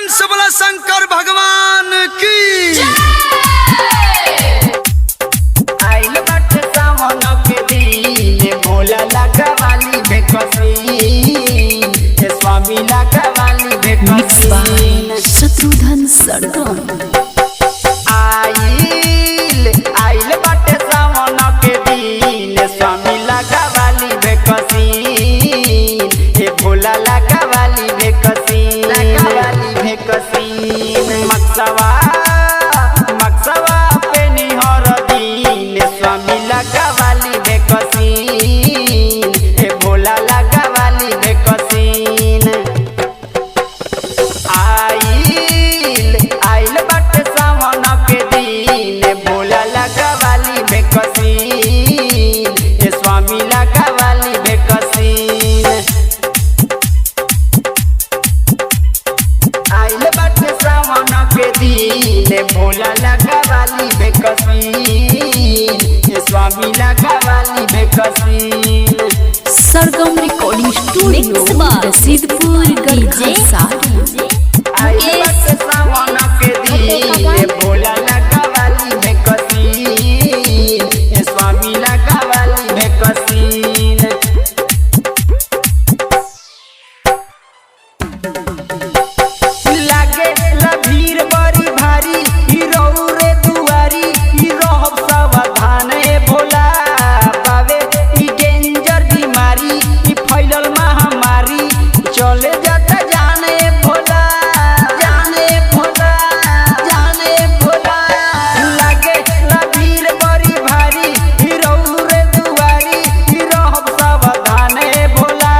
से बोला शंकर भगवान की। आइल बाटे सावन के दिन, भोला लगा वाली बेकसी, हे स्वामी लगा वाली बेकसी। शत्रुघ्न सरगम आइल बाटे सावन के दिन, स्वामी लगा वाली बेकसी, हे भोला लगा वाली बेकसी, लगा वाली बेकसी। मक्सवा पे निहर दिन, स्वामी लगा वाली बेकसी, हे भोला लगा वाली बेकसी। आइल बाटे सावन के दिन, भोला लगा वाली बेकसी, हे स्वामी लगा वाली बेकसी। आइल बाटे सावन के दिन, भोला लगा वाली बेकसी, हे स्वामी लगा वाली बेकसी। सरगम रिकॉर्डिंग स्टूडियो रसीदपुर गढ़सारी। आइल बाटे सावन के दिन, भोला लगा वाली बेकसी, हे स्वामी लगा वाली बेकसी। लागे ला भीड़ बड़ी भारी, हीरो रे दुआरी, हीरो हम सावधान ए भोला, बावे ई डेंजर बीमारी, ई फैलल महामारी, चले जाता जाने भोला, जाने भोला, जाने भोला। लागे ला भीड़ बड़ी भारी, हीरो रे दुआरी, हीरो हम सावधान ए भोला,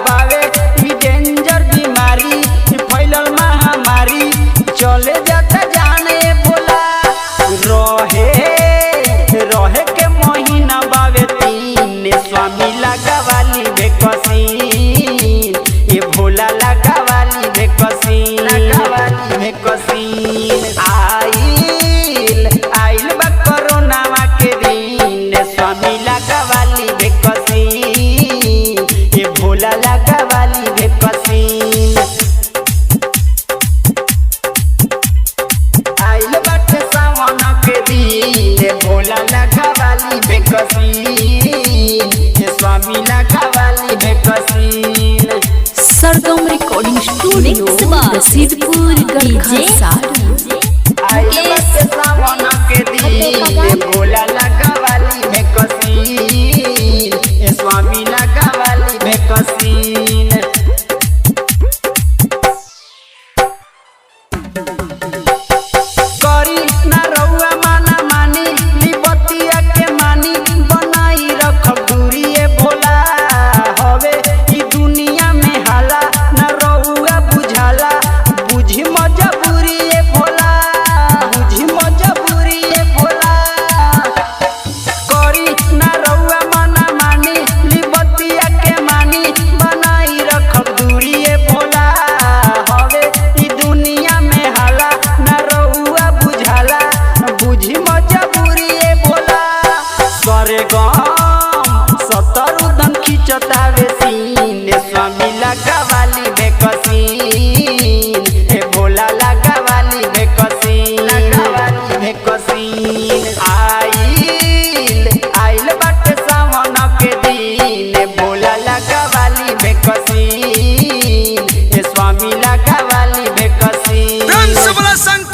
बावे ई डेंजर बीमारी, फैलल महामारी, चले जाता जाने बोला। रहे के महीना बावे तीन, स्वामी लगा वाली बेकसी, ये भोला लगा वाली बेकसी, लगा वाली बेकसी। आइल बा कोरोना के दिन, स्वामी लगा वाली बेकसी, ये भोला लगा वाली बेकसी। आइल बाटे सावन के दिन, भोला लगा वाली बेकसी, हे स्वामी लगा वाली बेकसी। सरगम रिकॉर्डिंग स्टूडियो रसीदपुर गढ़सारी। आइल बाटे सावन के दिन, भोला लगा वाली बेकसी, हे स्वामी लगा वाली बेकसी। करी ना रउआ माना मानी, लिबतिया के मानी, बनाई रखब दूरी ए भोला, हवे ई दुनिया में हाला, ना रउआ बुझाला, बुझी मजबूरी ए भोला, बुझी मजबूरी ए भोला। करी ना रउआ माना मानी, लिबतिया के मानी, बनाई रखब दूरी ए भोला, हवे ई दुनिया में हाला, ना रउआ बुझाला, बुझी मजबूरी ए भोला। शत्रुघ्न खिंचतावे सीन, स्वामी लगा वाली बेकसी, हे भोला लगा वाली बेकसी, लगा वाली बेकसी। आइल बाटे सावन के दिन, भोला लगा वाली बेकसी, हे स्वामी लगा वाली बेकसी। से बोला शंकर